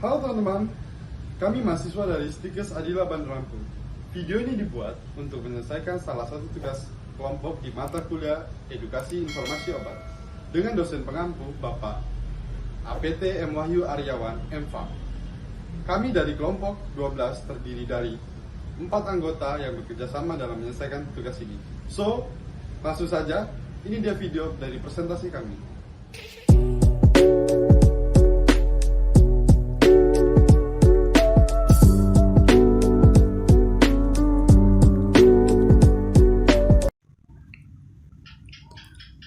Halo teman-teman, kami mahasiswa dari Stikes Adila Bandar Lampung. Video ini dibuat untuk menyelesaikan salah satu tugas kelompok di mata kuliah Edukasi Informasi Obat dengan dosen pengampu Bapak APT M. Wahyu Aryawan, M.Farm. Kami dari kelompok 12 terdiri dari 4 anggota yang bekerja sama dalam menyelesaikan tugas ini. So, langsung saja, ini dia video dari presentasi kami.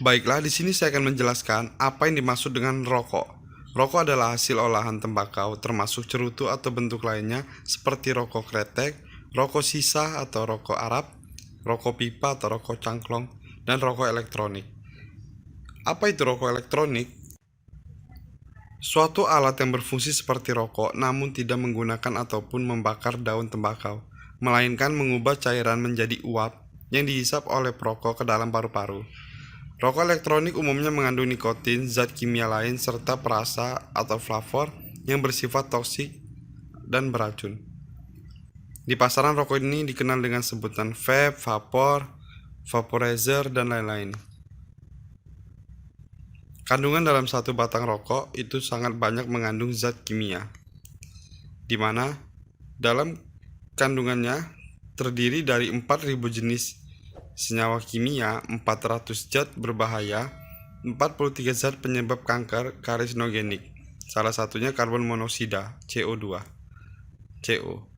Baiklah, di sini saya akan menjelaskan apa yang dimaksud dengan rokok. Rokok adalah hasil olahan tembakau, termasuk cerutu atau bentuk lainnya seperti rokok kretek, rokok sisa atau rokok Arab, rokok pipa atau rokok cangklong, dan rokok elektronik. Apa itu rokok elektronik? Suatu alat yang berfungsi seperti rokok namun tidak menggunakan ataupun membakar daun tembakau, melainkan mengubah cairan menjadi uap yang dihisap oleh perokok ke dalam paru-paru. Rokok elektronik umumnya mengandung nikotin, zat kimia lain, serta perasa atau flavor yang bersifat toksik dan beracun. Di pasaran rokok ini dikenal dengan sebutan vape, vapor, vaporizer, dan lain-lain. Kandungan dalam satu batang rokok itu sangat banyak mengandung zat kimia, di mana dalam kandungannya terdiri dari 4.000 jenis senyawa kimia, 400 zat berbahaya, 43 zat penyebab kanker karisnogenik, salah satunya karbon monoksida, CO2, CO.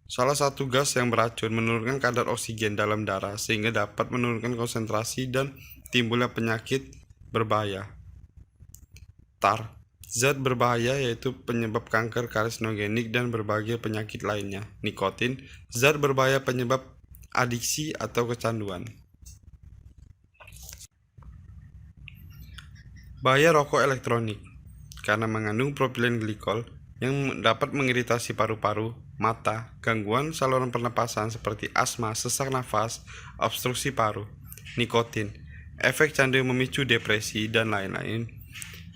Salah satu gas yang beracun menurunkan kadar oksigen dalam darah sehingga dapat menurunkan konsentrasi dan timbulnya penyakit berbahaya. TAR, zat berbahaya yaitu penyebab kanker karisnogenik dan berbagai penyakit lainnya. Nikotin, zat berbahaya penyebab adiksi atau kecanduan. Bahaya rokok elektronik karena mengandung propilen glikol yang dapat mengiritasi paru-paru, mata, gangguan saluran pernapasan seperti asma, sesak nafas, obstruksi paru. Nikotin, efek candu yang memicu depresi dan lain-lain.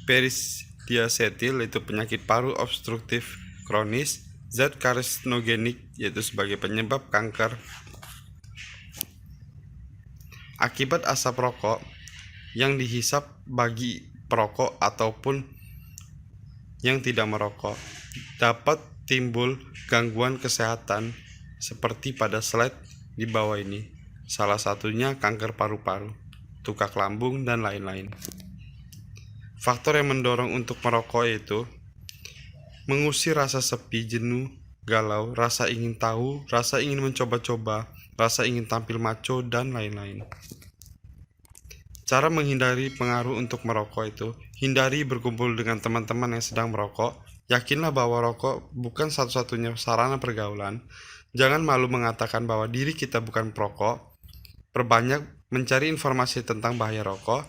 Perisdiacetil yaitu penyakit paru obstruktif kronis, zat karisnogenik yaitu sebagai penyebab kanker. Akibat asap rokok yang dihisap bagi perokok ataupun yang tidak merokok, dapat timbul gangguan kesehatan seperti pada slide di bawah ini. Salah satunya kanker paru-paru, tukak lambung, dan lain-lain. Faktor yang mendorong untuk merokok yaitu mengusir rasa sepi, jenuh, galau, rasa ingin tahu, rasa ingin mencoba-coba, rasa ingin tampil maco, dan lain-lain. Cara menghindari pengaruh untuk merokok itu, hindari berkumpul dengan teman-teman yang sedang merokok. Yakinlah bahwa rokok bukan satu-satunya sarana pergaulan. Jangan malu mengatakan bahwa diri kita bukan perokok. Perbanyak mencari informasi tentang bahaya rokok.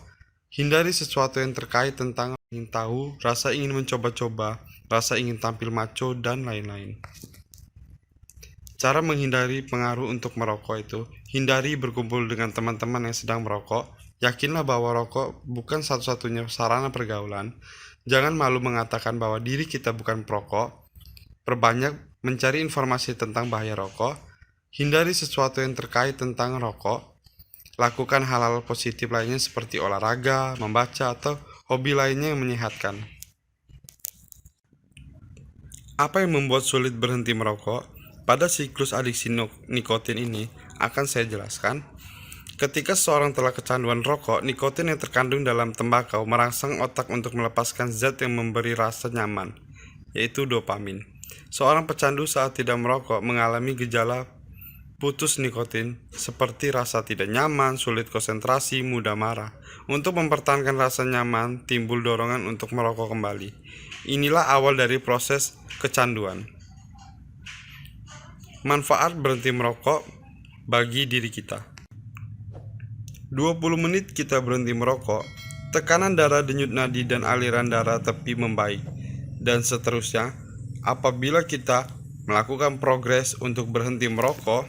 Hindari sesuatu yang terkait tentang ingin tahu, rasa ingin mencoba-coba, rasa ingin tampil maco, dan lain-lain. Cara menghindari pengaruh untuk merokok itu, hindari berkumpul dengan teman-teman yang sedang merokok. Yakinlah bahwa rokok bukan satu-satunya sarana pergaulan. Jangan malu mengatakan bahwa diri kita bukan perokok. Perbanyak mencari informasi tentang bahaya rokok. Hindari sesuatu yang terkait tentang rokok. Lakukan hal-hal positif lainnya seperti olahraga, membaca, atau hobi lainnya yang menyehatkan. Apa yang membuat sulit berhenti merokok? Pada siklus adiksi nikotin ini akan saya jelaskan. Ketika seseorang telah kecanduan rokok, nikotin yang terkandung dalam tembakau merangsang otak untuk melepaskan zat yang memberi rasa nyaman, yaitu dopamin. Seorang pecandu saat tidak merokok mengalami gejala putus nikotin seperti rasa tidak nyaman, sulit konsentrasi, mudah marah. Untuk mempertahankan rasa nyaman, timbul dorongan untuk merokok kembali. Inilah awal dari proses kecanduan. Manfaat berhenti merokok bagi diri kita. 20 menit kita berhenti merokok, tekanan darah, denyut nadi, dan aliran darah tepi membaik, dan seterusnya. Apabila kita melakukan progres untuk berhenti merokok,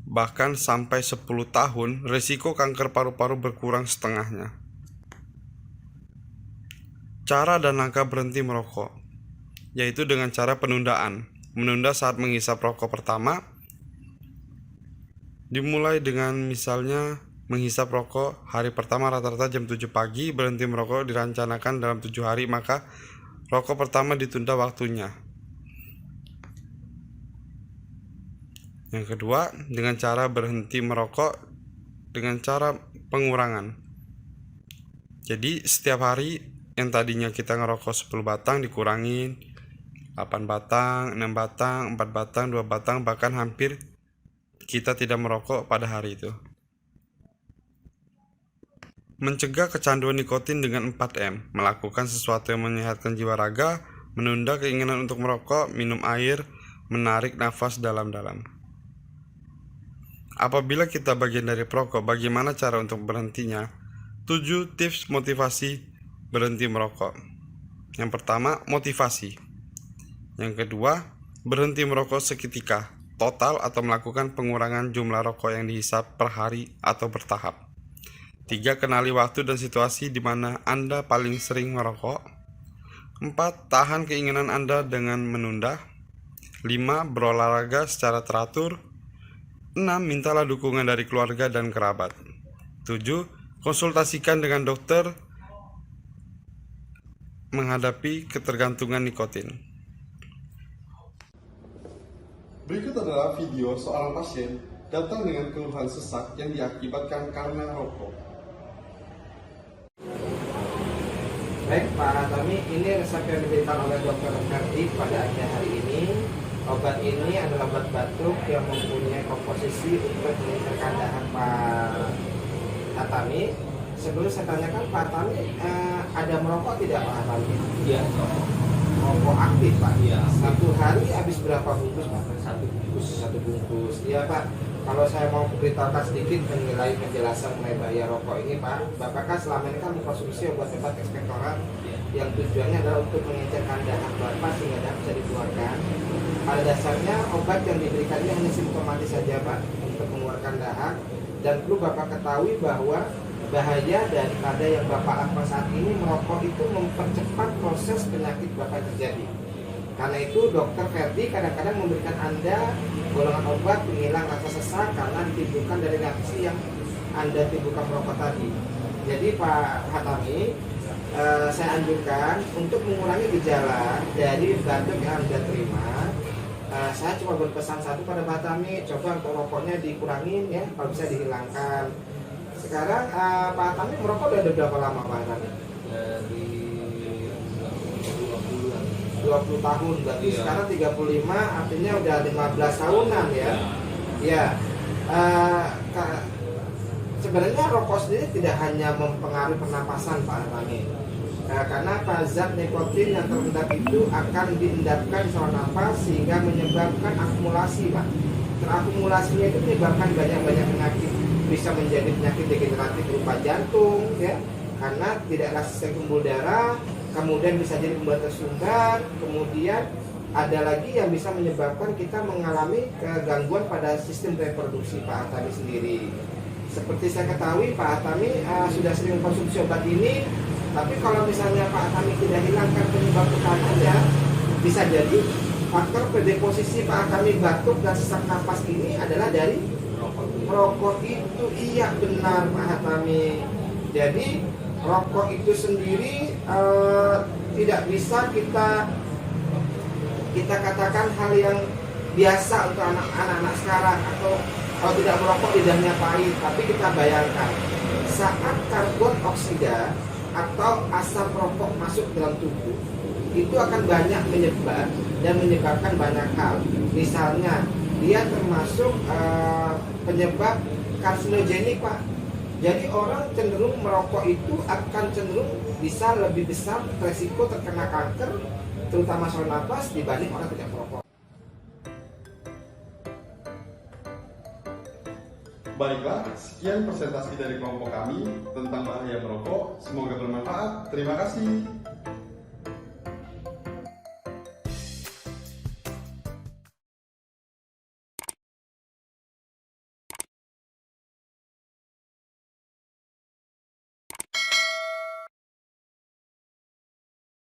bahkan sampai 10 tahun, risiko kanker paru-paru berkurang setengahnya. Cara dan langkah berhenti merokok. yaitu dengan cara penundaan. Menunda saat menghisap rokok pertama dimulai dengan misalnya menghisap rokok hari pertama rata-rata jam 7 pagi, berhenti merokok direncanakan dalam 7 hari, maka rokok pertama ditunda waktunya. Yang kedua, dengan cara berhenti merokok dengan cara pengurangan. Jadi setiap hari yang tadinya kita ngerokok 10 batang dikurangin 8 batang, 6 batang, 4 batang, 2 batang, bahkan hampir kita tidak merokok pada hari itu. Mencegah kecanduan nikotin dengan 4M, melakukan sesuatu yang menyehatkan jiwa raga, menunda keinginan untuk merokok, minum air, menarik nafas dalam-dalam. Apabila kita bagian dari perokok, bagaimana cara untuk berhentinya? 7 tips motivasi berhenti merokok. Yang pertama, motivasi. Yang kedua, berhenti merokok seketika, total atau melakukan pengurangan jumlah rokok yang dihisap per hari atau bertahap. 3. Kenali waktu dan situasi di mana Anda paling sering merokok. 4. Tahan keinginan Anda dengan menunda. 5. Berolahraga secara teratur. 6. Mintalah dukungan dari keluarga dan kerabat. 7. Konsultasikan dengan dokter menghadapi ketergantungan nikotin. Berikut adalah video seorang pasien datang dengan keluhan sesak yang diakibatkan karena rokok. Baik Pak Tami, ini resep yang diberikan oleh Dr. Ferdi pada Anda hari ini. Obat ini adalah obat batuk yang mempunyai komposisi untuk meningkatkan dahak Pak Hatami. Sebelum saya tanyakan Pak Hatami, ada merokok tidak Pak Hatami? Iya. Merokok aktif Pak? Iya. Satu hari habis berapa bungkus Pak? Satu bungkus. Iya Pak. Kalau saya mau beritahukan sedikit mengenai penjelasan mengenai bahaya rokok ini Pak, Bapak kan selama ini kan mengkonsumsi obat-obat ekspektoran yang tujuannya adalah untuk mengecerkan dahak Bapak sehingga dahak bisa dikeluarkan. Pada dasarnya obat yang diberikannya hanya simptomatis saja Pak untuk mengeluarkan dahak, dan perlu Bapak ketahui bahwa bahaya daripada yang Bapak lakukan saat ini, merokok itu mempercepat proses penyakit Bapak terjadi. Karena itu Dokter Ferdi kadang-kadang memberikan Anda golongan obat penghilang rasa sesak karena ditimbulkan dari reaksi yang Anda timbulkan merokok tadi. Jadi Pak Hatami, saya anjurkan untuk mengurangi gejala dari batuk yang Anda terima. Saya cuma berpesan satu pada Pak Hatami, coba untuk rokoknya dikurangin ya, kalau bisa dihilangkan. Sekarang Pak Hatami merokok udah berapa lama Pak Hatami? Dari 20 tahun berarti iya. Sekarang 35 artinya udah 15 tahunan ya. Ya. Sebenarnya rokok sendiri tidak hanya mempengaruhi pernapasan Pak Hatami. Karena zat nikotin yang terendap itu akan diendapkan di saluran nafas sehingga menyebabkan akumulasi Pak. Terakumulasinya itu menyebabkan banyak penyakit, bisa menjadi penyakit degeneratif berupa jantung ya, karena tidak elastis pembuluh darah, kemudian bisa jadi pembuat tersumbat, kemudian ada lagi yang bisa menyebabkan kita mengalami kegangguan pada sistem reproduksi Pak Hatami sendiri. Seperti saya ketahui Pak Hatami sudah sering mengkonsumsi obat ini, tapi kalau misalnya Pak Hatami tidak hilangkan penyebab utamanya, bisa jadi faktor predeposisi Pak Hatami batuk dan sesak napas ini adalah dari rokok itu. Iya benar Pak Hatami. Jadi rokok itu sendiri tidak bisa kita katakan hal yang biasa untuk anak-anak sekarang, atau kalau tidak merokok lidahnya pahit. Tapi kita bayangkan saat karbon oksida atau asam rokok masuk dalam tubuh, itu akan banyak menyebar dan menyebabkan banyak hal. Misalnya dia termasuk penyebab karsinogenik Pak. Jadi orang cenderung merokok itu akan cenderung bisa lebih besar resiko terkena kanker, terutama saluran nafas, dibanding orang tidak merokok. Baiklah, sekian presentasi dari kelompok kami tentang bahaya merokok. Semoga bermanfaat. Terima kasih.